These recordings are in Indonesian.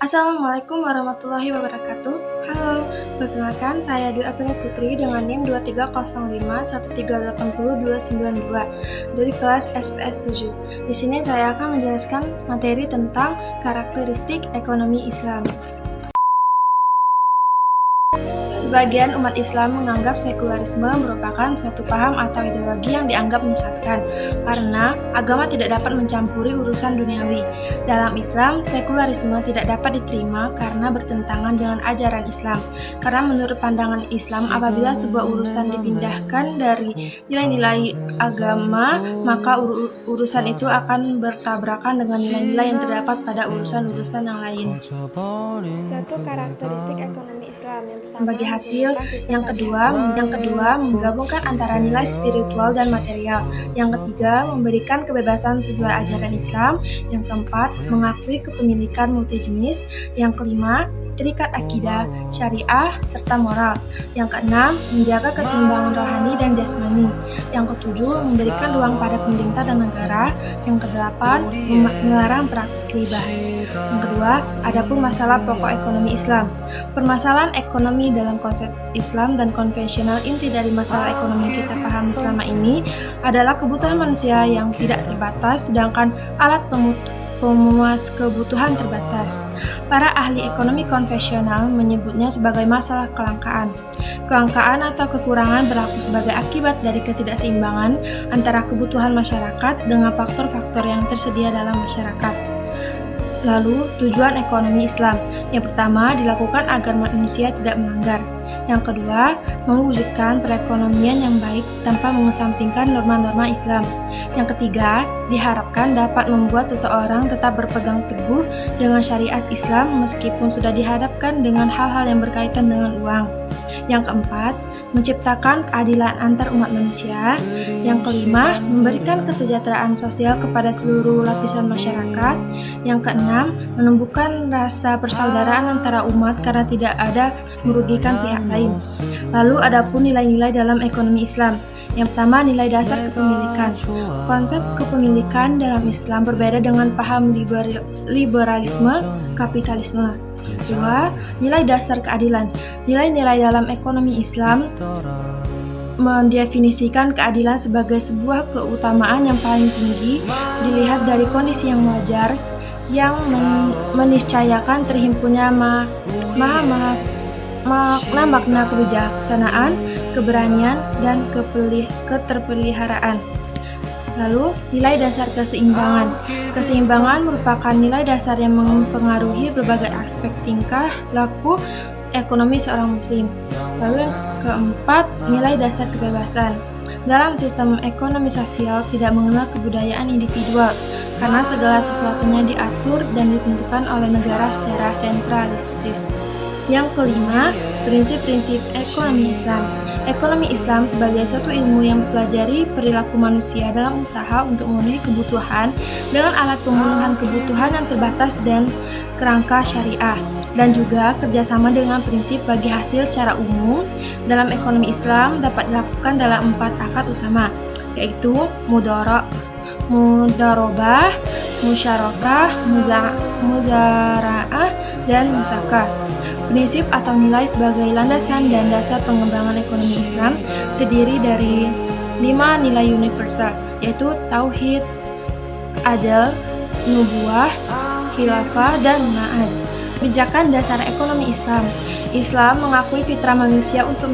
Assalamualaikum warahmatullahi wabarakatuh. Halo, perkenalkan saya Dwi Aprilia Putri dengan NIM 230513802292 dari kelas SPS 7. Di sini saya akan menjelaskan materi tentang karakteristik ekonomi Islam. Sebagian umat Islam menganggap sekularisme merupakan suatu paham atau ideologi yang dianggap menyesatkan karena agama tidak dapat mencampuri urusan duniawi. Dalam Islam, sekularisme tidak dapat diterima karena bertentangan dengan ajaran Islam. Karena menurut pandangan Islam, apabila sebuah urusan dipindahkan dari nilai-nilai agama, maka urusan itu akan bertabrakan dengan nilai-nilai yang terdapat pada urusan-urusan yang lain. Satu karakteristik ekonomi Islam yang pertama, sebagai hasil. Yang kedua, menggabungkan antara nilai spiritual dan material. Yang ketiga, memberikan kebebasan sesuai ajaran Islam. Yang keempat, mengakui kepemilikan multijenis. Yang kelima, terikat akidah, syariah, serta moral. Yang keenam, menjaga keseimbangan rohani dan jasmani. Yang ketujuh, memberikan ruang pada pemerintah dan negara. Yang kedelapan, melarang praktik riba. Yang kedua, adapun masalah pokok ekonomi Islam. Permasalahan ekonomi dalam konsep Islam dan konvensional, inti dari masalah ekonomi yang kita pahami selama ini adalah kebutuhan manusia yang tidak terbatas, sedangkan alat pemuas kebutuhan terbatas. Para ahli ekonomi konvensional menyebutnya sebagai masalah kelangkaan. Kelangkaan atau kekurangan berlaku sebagai akibat dari ketidakseimbangan antara kebutuhan masyarakat dengan faktor-faktor yang tersedia dalam masyarakat. Lalu, tujuan ekonomi Islam. Yang pertama, dilakukan agar manusia tidak melanggar. Yang kedua, mewujudkan perekonomian yang baik tanpa mengesampingkan norma-norma Islam. Yang ketiga, diharapkan dapat membuat seseorang tetap berpegang teguh dengan syariat Islam meskipun sudah dihadapkan dengan hal-hal yang berkaitan dengan uang. Yang keempat, menciptakan keadilan antar umat manusia. Yang kelima, memberikan kesejahteraan sosial kepada seluruh lapisan masyarakat. Yang keenam, menumbuhkan rasa persaudaraan antara umat karena tidak ada merugikan pihak lain. Lalu adapun nilai-nilai dalam ekonomi Islam. Yang pertama, nilai dasar kepemilikan. Konsep kepemilikan dalam Islam berbeda dengan paham liberalisme, kapitalisme. Kedua, nilai dasar keadilan. Nilai-nilai dalam ekonomi Islam mendefinisikan keadilan sebagai sebuah keutamaan yang paling tinggi dilihat dari kondisi yang wajar yang meniscayakan terhimpunnya makna kebijaksanaan, keberanian, dan keterpeliharaan. Lalu, nilai dasar keseimbangan. Keseimbangan merupakan nilai dasar yang mempengaruhi berbagai aspek tingkah laku ekonomi seorang muslim. Lalu yang keempat, nilai dasar kebebasan. Dalam sistem ekonomi sosial tidak mengenal kebudayaan individual, karena segala sesuatunya diatur dan ditentukan oleh negara secara sentralistis. Yang kelima, prinsip-prinsip ekonomi Islam. Ekonomi Islam sebagai suatu ilmu yang mempelajari perilaku manusia dalam usaha untuk memenuhi kebutuhan dengan alat pemenuhan kebutuhan yang terbatas dan kerangka syariah, dan juga kerjasama dengan prinsip bagi hasil secara umum. Dalam ekonomi Islam dapat dilakukan dalam 4 akad utama, yaitu mudarobah, musyarakah, muzaraah, dan musakah. Prinsip atau nilai sebagai landasan dan dasar pengembangan ekonomi Islam terdiri dari 5 nilai universal, yaitu tauhid, adil, nubuwah, khilafah, dan ma'ad. Kebijakan dasar ekonomi Islam. Islam mengakui fitrah manusia untuk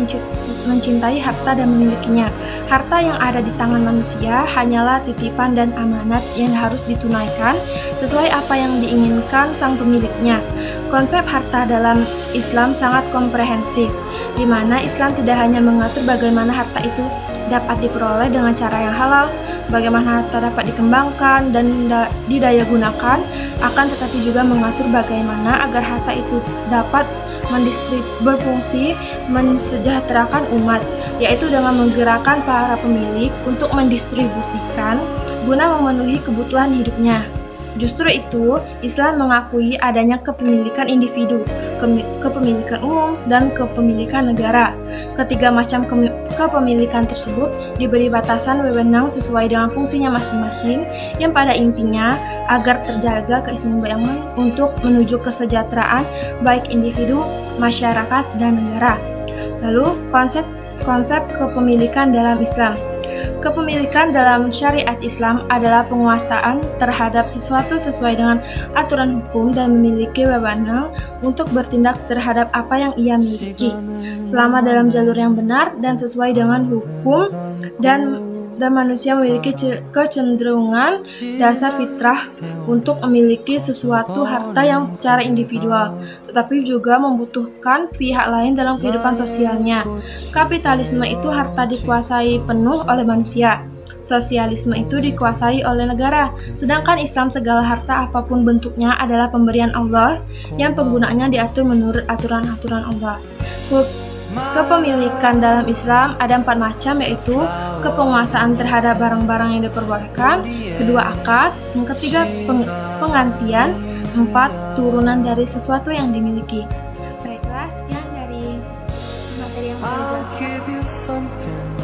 mencintai harta dan memilikinya. Harta yang ada di tangan manusia hanyalah titipan dan amanat yang harus ditunaikan sesuai apa yang diinginkan sang pemiliknya. Konsep harta dalam Islam sangat komprehensif, di mana Islam tidak hanya mengatur bagaimana harta itu dapat diperoleh dengan cara yang halal, bagaimana harta dapat dikembangkan dan didayagunakan, akan tetapi juga mengatur bagaimana agar harta itu dapat berfungsi mensejahterakan umat, yaitu dengan menggerakkan para pemilik untuk mendistribusikan guna memenuhi kebutuhan hidupnya. Justru itu, Islam mengakui adanya kepemilikan individu, kepemilikan umum, dan kepemilikan negara. Ketiga macam kepemilikan tersebut diberi batasan wewenang sesuai dengan fungsinya masing-masing, yang pada intinya agar terjaga keseimbangan untuk menuju kesejahteraan baik individu, masyarakat, dan negara. Lalu, konsep kepemilikan dalam Islam. Kepemilikan dalam syariat Islam adalah penguasaan terhadap sesuatu sesuai dengan aturan hukum dan memiliki wewenang untuk bertindak terhadap apa yang ia miliki, selama dalam jalur yang benar dan sesuai dengan hukum, dan manusia memiliki kecenderungan dasar fitrah untuk memiliki sesuatu harta yang secara individual, tetapi juga membutuhkan pihak lain dalam kehidupan sosialnya. Kapitalisme itu harta dikuasai penuh oleh manusia. Sosialisme itu dikuasai oleh negara, sedangkan Islam segala harta apapun bentuknya adalah pemberian Allah yang penggunaannya diatur menurut aturan-aturan Allah. Kepemilikan dalam Islam ada 4 macam, yaitu kepenguasaan terhadap barang-barang yang diperbolehkan, kedua akad, yang ketiga penggantian, 4 turunan dari sesuatu yang dimiliki. Baiklah, sekian dari materi yang saya jelaskan.